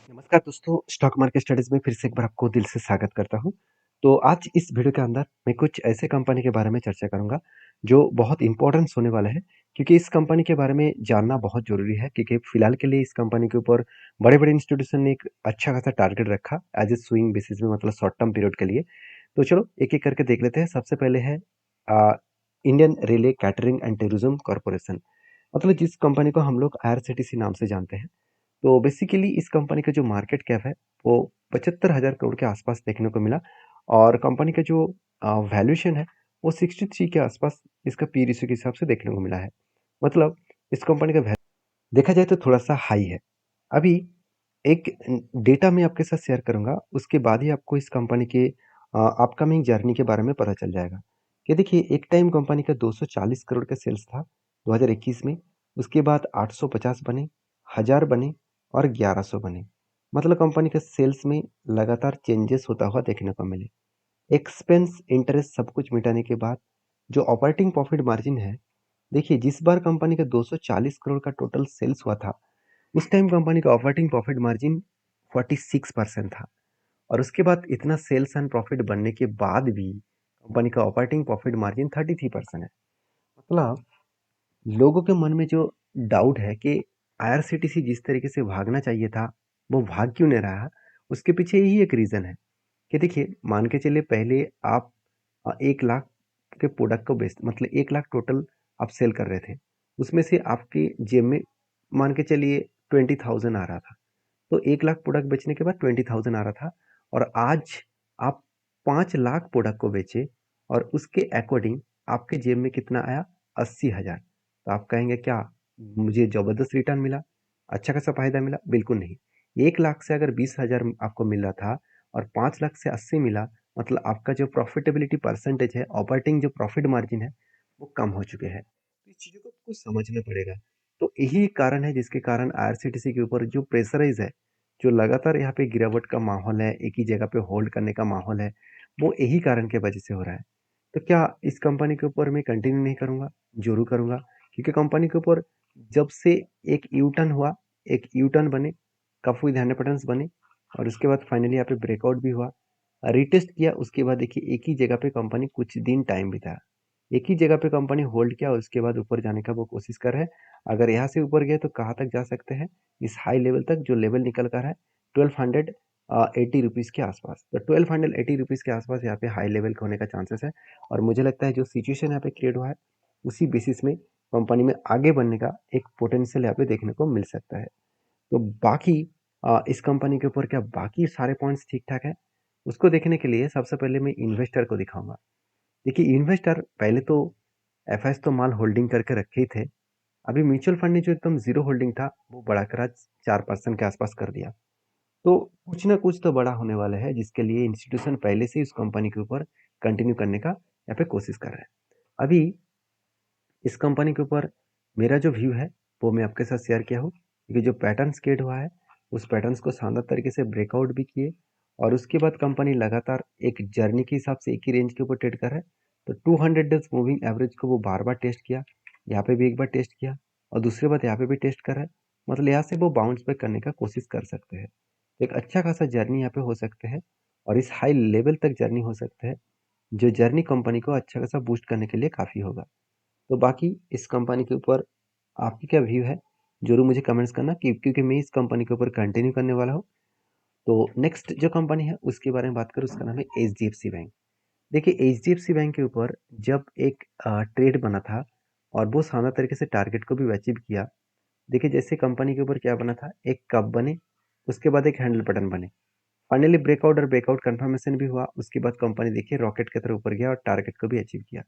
नमस्कार दोस्तों, stock market studies में फिर से एक बार आपको दिल से स्वागत करता हूँ। तो आज इस वीडियो के अंदर मैं कुछ ऐसे कंपनी के बारे में चर्चा करूँगा, जो बहुत इम्पोर्टेंस होने वाला है, क्योंकि इस कंपनी के बारे में जानना बहुत ज़रूरी है, क्योंकि फिलहाल के लिए इस कंपनी के ऊपर बड़े-बड़े इंस्टीट्यूशन ने एक अच्छा खासा टारगेट रखा एज़ ए स्विंग बेसिस में, मतलब शॉर्ट टर्म पीरियड के लिए। तो चलो एक-एक करके देख लेते हैं। सबसे पहले है Indian railway catering and tourism corporation, मतलब जिस कंपनी को हम लोग आईआरसीटीसी नाम से जानते हैं। तो बेसिकली इस कंपनी का जो मार्केट कैप है वो 75,000 करोड़ के आसपास देखने को मिला, और कंपनी का जो वैल्यूएशन है वो 63 के आसपास इसका पी रेशियो के हिसाब से देखने को मिला है। मतलब इस कंपनी का देखा जाए तो थोड़ा-सा हाई है। अभी एक डेटा मैं आपके साथ शेयर करूँगा, उसके बाद ही आपको इस कंपनी के अपकमिंग जर्नी के बारे में पता चल जाएगा। कि देखिए, एक टाइम कंपनी का 240 करोड़ का सेल्स था 2021 में, उसके बाद 850 बने, 1000 बने और 1100 बने। मतलब कंपनी के सेल्स में लगातार चेंजेस होता हुआ देखने को मिले। एक्सपेंस, इंटरेस्ट सब कुछ मिटाने के बाद जो ऑपरेटिंग प्रॉफिट मार्जिन है, देखिए जिस बार कंपनी का 240 करोड़ का टोटल सेल्स हुआ था, उस टाइम कंपनी का ऑपरेटिंग प्रॉफिट मार्जिन 46% था। और उसके बाद इतना सेल्स एंड प्रॉफिट बनने के बाद भी कंपनी का ऑपरेटिंग प्रॉफिट मार्जिन 33% है। मतलब लोगों के मन में जो डाउट है कि आईआरसीटीसी जिस तरीके से भागना चाहिए था, वो भाग क्यों नहीं रहा, उसके पीछे यही एक रीज़न है कि देखिए, मान के चलिए पहले आप 1 लाख के प्रोडक्ट को बेच, मतलब 1 लाख टोटल आप सेल कर रहे थे। उसमें से आपकी जेब में मान के चलिए 20,000 आ रहा था। तो 1 लाख प्रोडक्ट बेचने के बाद 20,000 आ रहा था, और आज आप 5 लाख प्रोडक्ट को बेचे और उसके अकॉर्डिंग आपके जेब में कितना आया? 80,000। तो आप कहेंगे क्या मुझे ज़बरदस्त रिटर्न मिला, अच्छा खासा फ़ायदा मिला? बिल्कुल नहीं। 1 लाख से अगर 20,000 आपको मिल रहा था और 5 लाख से 80 मिला, मतलब आपका जो प्रॉफिटेबिलिटी परसेंटेज है, ऑपरेटिंग जो प्रॉफिट मार्जिन है, वो कम हो चुके हैं। तो इस चीज़ों को आपको समझना पड़ेगा। तो यही कारण है जिसके कारण आईआरसीटीसी के ऊपर जो प्रेशराइज़ है, जो लगातार यहाँ पे गिरावट का माहौल है, एक ही जगह पे होल्ड करने का माहौल है, वो यही कारण की वजह से हो रहा है। तो क्या इस कंपनी के ऊपर मैं कंटिन्यू नहीं करूँगा? ज़रूर करूँगा, क्योंकि कंपनी के ऊपर जब से एक यू टर्न हुआ, एक यू टर्न बने, कप विद 100 बने, और उसके बाद फाइनली यहाँ पे ब्रेकआउट भी हुआ, रीटेस्ट किया, उसके बाद देखिए एक ही जगह पे कंपनी कुछ दिन टाइम बिताया। एक ही जगह पे कंपनी होल्ड किया और उसके बाद ऊपर जाने का वो कोशिश कर रहा है। अगर यहाँ से ऊपर गए तो कहाँ तक जा सकते हैं? इस हाई लेवल तक, जो लेवल निकल कर है 1200 80 रुपीज़ के आसपास। तो 1280 रुपीज़ के आसपास यहाँ पे हाई लेवल का होने का चांसेस है, और मुझे लगता है जो सिचुएशन यहाँ पे क्रिएट हुआ है, उसी बेसिस में कंपनी में आगे बढ़ने का एक पोटेंशियल यहाँ पे देखने को मिल सकता है। तो बाकी इस कंपनी के ऊपर क्या बाकी सारे पॉइंट्स ठीक-ठाक हैं? उसको देखने के लिए सबसे पहले मैं इन्वेस्टर को दिखाऊँगा। देखिए, इन्वेस्टर पहले तो एफआईएस तो माल होल्डिंग करके रखे ही थे। अभी म्यूचुअल फंड ने जो एकदम ज़ीरो होल्डिंग था, वो बढ़ाकर आज 4% के आसपास कर दिया। तो कुछ ना कुछ तो बड़ा होने वाला है, जिसके लिए इंस्टीट्यूशन पहले से ही उस कंपनी के ऊपर कंटिन्यू करने का यहाँ पे कोशिश कर रहा है। अभी इस कंपनी के ऊपर मेरा जो व्यू है, वो मैं आपके साथ शेयर किया हूँ, क्योंकि जो पैटर्न्स क्रिएट हुआ है, उस पैटर्न्स को शानदार तरीके से ब्रेकआउट भी किए, और उसके बाद कंपनी लगातार एक जर्नी के हिसाब से एक ही रेंज के ऊपर ट्रेड कर रहा है। तो 200 डेज मूविंग एवरेज को वो बार-बार टेस्ट किया, यहाँ पे भी एक बार टेस्ट किया, और दूसरी बार यहाँ पे भी टेस्ट कर रहा है। मतलब यहाँ से वो बाउंस बैक करने का कोशिश कर सकते हैं। एक अच्छा खासा जर्नी यहाँ पे हो सकते हैं, और इस हाई लेवल तक जर्नी हो सकता है, जो जर्नी कंपनी को अच्छा खासा बूस्ट करने के लिए काफ़ी होगा। तो बाकी इस कंपनी के ऊपर आपकी क्या व्यू है, ज़रूर मुझे कमेंट्स करना, क्योंकि मैं इस कंपनी के ऊपर कंटिन्यू करने वाला हूँ। तो नेक्स्ट जो कंपनी है उसके बारे में बात करूँ, उसका नाम है एचडीएफसी बैंक। देखिए, एचडीएफसी बैंक के ऊपर जब एक ट्रेड बना था, और वो शानदार तरीके से टारगेट को भी अचीव किया। देखिए, जैसे कंपनी के ऊपर क्या बना था, एक कप बने, उसके बाद एक हैंडल बटन बने, फाइनली ब्रेकआउट और ब्रेकआउट कंफर्मेशन भी हुआ। उसके बाद कंपनी देखिए रॉकेट की तरह ऊपर गया और टारगेट को भी अचीव किया।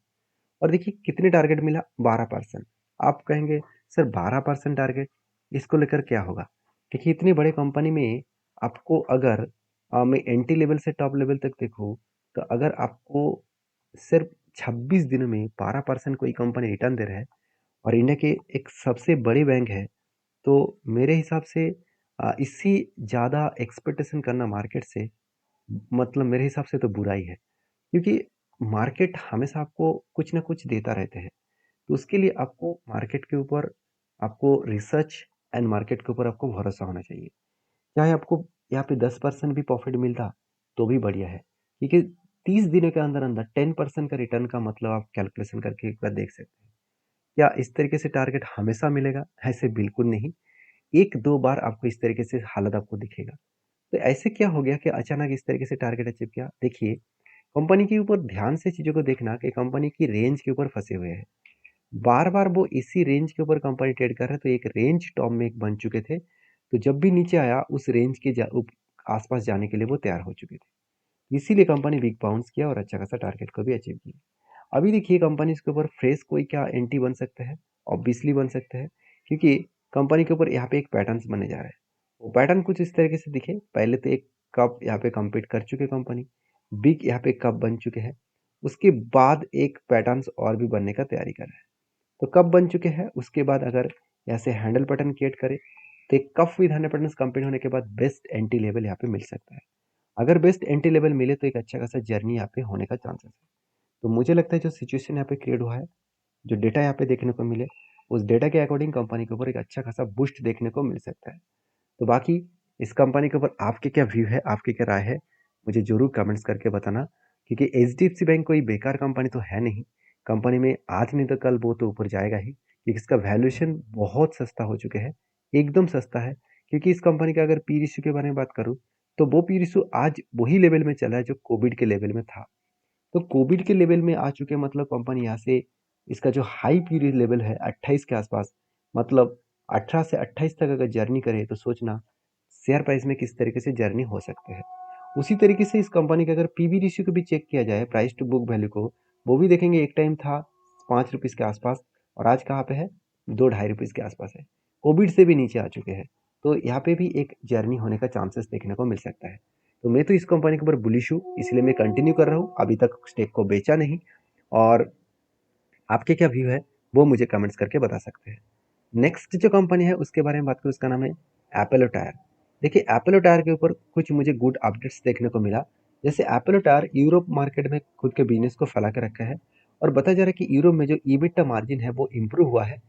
और देखिए कितने टारगेट मिला, 12%। आप कहेंगे सर 12% टारगेट, इसको लेकर क्या होगा? देखिए, इतनी बड़ी कंपनी में आपको अगर मैं एंट्री लेवल से टॉप लेवल तक देखूँ, तो अगर आपको सिर्फ 26 दिनों में 12% कोई कंपनी रिटर्न दे रहा है, और इंडिया के एक सबसे बड़ी बैंक है, तो मेरे हिसाब से इससे ज़्यादा एक्सपेक्टेशन करना मार्केट से, मतलब मेरे हिसाब से तो बुरा ही है। क्योंकि मार्केट हमेशा आपको कुछ ना कुछ देता रहते हैं। तो उसके लिए आपको मार्केट के ऊपर, आपको रिसर्च एंड मार्केट के ऊपर आपको भरोसा होना चाहिए। चाहे आपको यहाँ पे 10% भी प्रॉफिट मिलता तो भी बढ़िया है, क्योंकि 30 दिनों के अंदर अंदर 10% का रिटर्न का मतलब आप कैलकुलेशन करके एक बार देख सकते हैं। क्या इस तरीके से टारगेट हमेशा मिलेगा? ऐसे बिल्कुल नहीं। 1-2 बार आपको इस तरीके से हालत आपको दिखेगा। तो ऐसे क्या हो गया कि अचानक इस तरीके से टारगेट अचीव किया? देखिए, कंपनी के ऊपर ध्यान से चीज़ों को देखना कि कंपनी की रेंज के ऊपर फँसे हुए हैं। बार-बार वो इसी रेंज के ऊपर कंपनी ट्रेड कर रहा है, तो एक रेंज टॉप में एक बन चुके थे। तो जब भी नीचे आया उस रेंज के आसपास जाने के लिए वो तैयार हो चुके थे। इसीलिए कंपनी बिग बाउंस किया और अच्छा खासा टारगेट को भी अचीव किया। अभी देखिए कंपनी इसके ऊपर फ्रेश कोई क्या एंटी बन सकता है? ऑब्वियसली बन सकता है, क्योंकि कंपनी के ऊपर यहाँ पे एक पैटर्न्स बनने जा रहा है। वो पैटर्न कुछ इस तरीके से दिखे, पहले तो एक कप यहाँ पे कम्पीट कर चुके कंपनी, बिग यहाँ पे कप बन चुके हैं। उसके बाद एक पैटर्न्स और भी बनने का तैयारी कर रहा है। तो कप बन चुके हैं, उसके बाद अगर यहाँ से हैंडल पैटर्न क्रिएट करे तो एक cup with handle pattern complete होने के बाद बेस्ट एंटी लेवल यहाँ पे मिल सकता है। अगर बेस्ट एंटी लेवल मिले तो एक अच्छा खासा जर्नी यहाँ पे होने का चांसेस है। तो मुझे लगता है जो सिचुएशन यहाँ पे क्रिएट हुआ है, जो डेटा यहाँ पे देखने को मिले, उस डेटा के अकॉर्डिंग कंपनी के ऊपर एक अच्छा खासा बूस्ट देखने को मिल सकता है। तो बाकी इस कंपनी के ऊपर आपके क्या व्यू है, आपकी क्या राय है, मुझे जरूर कमेंट्स करके बताना, क्योंकि एचडीएफसी बैंक कोई बेकार कंपनी तो है नहीं। कंपनी में आज नहीं तो कल वो तो ऊपर जाएगा ही, क्योंकि इसका वैल्यूएशन बहुत सस्ता हो चुके हैं, एकदम सस्ता है। क्योंकि इस कंपनी का अगर पी रेशियो के बारे में बात करूँ तो वो पी रेशियो आज वही लेवल में चला है जो कोविड के लेवल में था। तो कोविड के लेवल में आ चुके मतलब कंपनी यहाँ से इसका जो हाई पीरियड लेवल है 28 के आसपास, मतलब 18 से 28 तक अगर जर्नी करे तो सोचना शेयर प्राइस में किस तरीके से जर्नी हो सकते हैं। उसी तरीके से इस कंपनी का अगर पीबी रेशियो को भी चेक किया जाए, प्राइस टू बुक वैल्यू को, वो भी देखेंगे एक टाइम था 5 रुपीज़ के आसपास और आज कहाँ पे है, 2-2.5 रुपीज़ के आसपास है। कोविड से भी नीचे आ चुके हैं। तो यहाँ पे भी एक जर्नी होने का चांसेस देखने को मिल सकता है। तो मैं तो इस कंपनी के ऊपर बुलिश हूँ, इसलिए मैं कंटिन्यू कर रहा हूँ, अभी तक स्टेक को बेचा नहीं। और आपके क्या व्यू है वो मुझे कमेंट्स करके बता सकते हैं। नेक्स्ट जो कंपनी है उसके बारे में बात करूँ, उसका नाम है एपोलो टायर। देखिए एपोलो टायर के ऊपर कुछ मुझे गुड अपडेट्स देखने को मिला। जैसे एपोलो टायर यूरोप मार्केट में खुद के बिजनेस को फैला के रखा है और बताया जा रहा है कि यूरोप में जो ईबिटा मार्जिन है वो इम्प्रूव हुआ है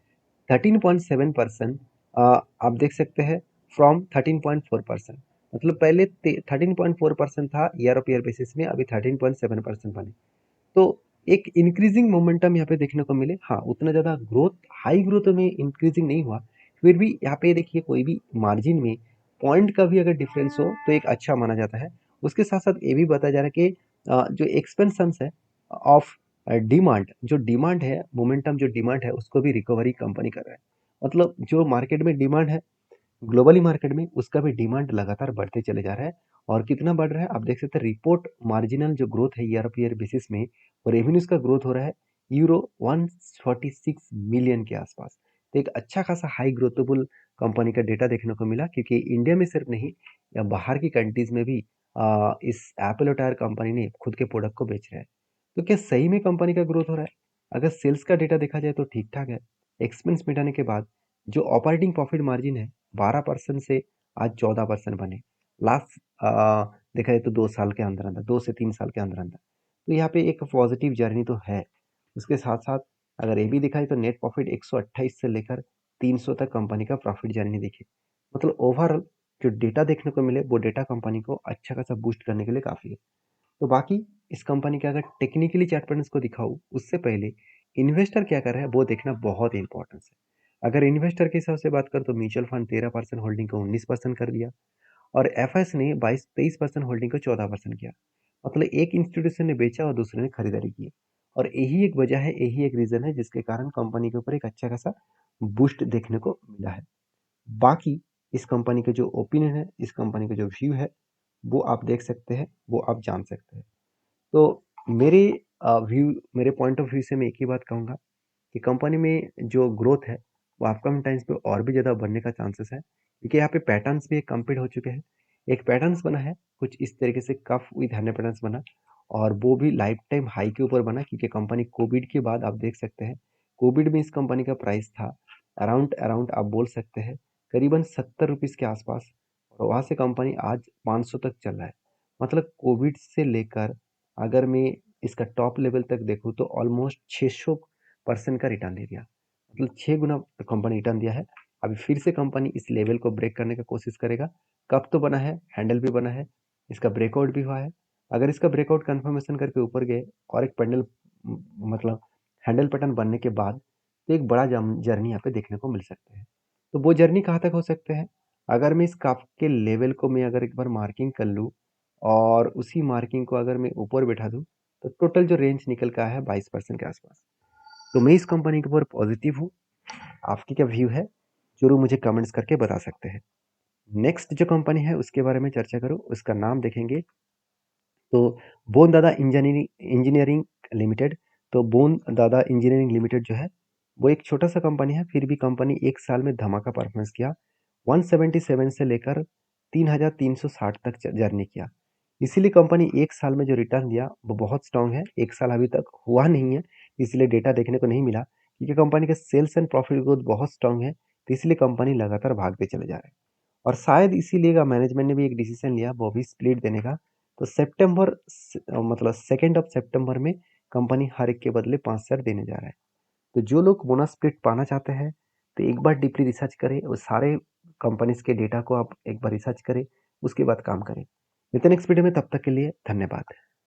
13.7%। आप देख सकते हैं फ्रॉम 13.4%। मतलब पहले 13.4% था ईयर ऑफ ईयर बेसिस में, अभी 13.7% बने। तो एक इंक्रीजिंग मोमेंटम यहाँ पे देखने को मिले। हाँ, उतना ज़्यादा ग्रोथ, हाई ग्रोथ में इंक्रीजिंग नहीं हुआ, फिर भी यहाँ पे देखिए कोई भी मार्जिन में पॉइंट का भी अगर डिफरेंस हो तो एक अच्छा माना जाता है। उसके साथ साथ ये भी बताया जा रहा है कि जो एक्सपेंशंस है ऑफ डिमांड, जो डिमांड है, मोमेंटम जो डिमांड है उसको भी रिकवरी कंपनी कर रहा है। मतलब जो मार्केट में डिमांड है ग्लोबली मार्केट में, उसका भी डिमांड लगातार बढ़ते चले जा रहा है। और कितना बढ़ रहा है आप देख सकते हैं, रिपोर्ट मार्जिनल जो ग्रोथ है ईयर ऑफ ईयर बेसिस में और रेवेन्यूज का ग्रोथ हो रहा है यूरो 146 मिलियन के आसपास। तो एक अच्छा खासा हाई ग्रोथेबल कंपनी का डेटा देखने को मिला, क्योंकि इंडिया में सिर्फ नहीं या बाहर की कंट्रीज में भी इस एपोलो टायर कंपनी ने खुद के प्रोडक्ट को बेच रहा है। तो क्या सही में कंपनी का ग्रोथ हो रहा है? अगर सेल्स का डेटा देखा जाए तो ठीक ठाक है। एक्सपेंस मिटाने के बाद जो ऑपरेटिंग प्रॉफिट मार्जिन है 12% से आज 14% बने। लास्ट देखा जाए तो 2 साल के अंदर अंदर, 2 से 3 साल के अंदर अंदर। तो यहाँ पे एक पॉजिटिव जर्नी तो है। उसके साथ साथ अगर ये भी दिखाई तो नेट प्रॉफिट 128 से लेकर 300 तक कंपनी का प्रॉफिट जर्नी देखिए। मतलब ओवरऑल जो डेटा देखने को मिले वो डेटा कंपनी को अच्छा खासा बूस्ट करने के लिए काफ़ी है। तो बाकी इस कंपनी के अगर टेक्निकली चार्ट पैटर्न्स को दिखाऊँ उससे पहले इन्वेस्टर क्या कर रहा है वो देखना बहुत इंपॉर्टेंस है। अगर इन्वेस्टर के हिसाब से बात करें तो म्यूचुअल फंड 13% होल्डिंग को 19% कर दिया और एफएस ने 22-23% होल्डिंग को 14% किया। मतलब एक इंस्टीट्यूशन ने बेचा और दूसरे ने खरीदारी की। और यही एक वजह है, यही एक रीजन है जिसके कारण कंपनी के ऊपर एक अच्छा खासा बूस्ट देखने को मिला है। बाकी इस कंपनी के जो ओपिनियन है, इस कंपनी का जो व्यू है, वो आप देख सकते हैं, वो आप जान सकते हैं। तो मेरे व्यू, मेरे पॉइंट ऑफ व्यू से मैं एक ही बात कहूँगा कि कंपनी में जो ग्रोथ है वो अपकमिंग टाइम्स पे और भी ज़्यादा बढ़ने का चांसेस है, क्योंकि यहाँ पे पैटर्न्स भी कंप्लीट हो चुके हैं। एक पैटर्न्स बना है कुछ इस तरीके से कफ विद हैंड पैटर्न्स बना, और वो भी लाइफ टाइम हाई के ऊपर बना, क्योंकि कंपनी कोविड के बाद आप देख सकते हैं, कोविड में इस कंपनी का प्राइस था अराउंड अराउंड आप बोल सकते हैं करीबन 70 रुपीज़ के आसपास, और वहाँ से कंपनी आज 500 तक चल रहा है। मतलब कोविड से लेकर अगर मैं इसका टॉप लेवल तक देखूँ तो ऑलमोस्ट 600% का रिटर्न दे दिया। मतलब 6 गुना कंपनी रिटर्न दिया है। अभी फिर से कंपनी इस लेवल को ब्रेक करने का कोशिश करेगा। कप तो बना है, हैंडल भी बना है, इसका ब्रेकआउट भी हुआ है। अगर इसका ब्रेकआउट कंफर्मेशन करके ऊपर गए और एक पैंडल मतलब हैंडल पैटर्न बनने के बाद तो एक बड़ा जर्नी यहाँ पे देखने को मिल सकते हैं। तो वो जर्नी कहाँ तक हो सकते हैं? अगर मैं इस कप के लेवल को मैं अगर एक बार मार्किंग कर लूँ और उसी मार्किंग को अगर मैं ऊपर बैठा दूँ, तो टोटल जो रेंज निकल का है 22% के आसपास। तो मैं इस कंपनी के ऊपर पॉजिटिव हूँ। आपकी क्या व्यू है? ज़रूर मुझे कमेंट्स करके बता सकते हैं। नेक्स्ट जो कंपनी है उसके बारे में चर्चा करूँ, उसका नाम देखेंगे तो बोन दादा इंजीनियरिंग इंजीनियरिंग लिमिटेड। तो बोन दादा इंजीनियरिंग लिमिटेड जो है वो एक छोटा सा कंपनी है, फिर भी कंपनी एक साल में धमाका परफॉर्मेंस किया। 177 से लेकर 3360 तक जर्नी किया। इसीलिए कंपनी एक साल में जो रिटर्न दिया वो बहुत स्ट्रांग है। एक साल अभी तक हुआ नहीं है, इसलिए डेटा देखने को नहीं मिला, क्योंकि कंपनी का सेल्स एंड प्रॉफिट ग्रोथ बहुत स्ट्रांग है। तो इसलिए कंपनी लगातार भागते चले जा रहे हैं और शायद इसीलिए मैनेजमेंट ने भी एक डिसीजन लिया वो भी स्प्लिट देने का। तो मतलब 2 सितंबर में कंपनी हर एक के बदले 5 शेयर देने जा रहा है। तो जो लोग बोनस स्प्लिट पाना चाहते हैं तो एक बार डीपली रिसर्च करें और सारे कंपनीज के डेटा को आप एक बार रिसर्च करें, उसके बाद काम करें। मिलते हैं नेक्स्ट वीडियो में, तब तक के लिए धन्यवाद।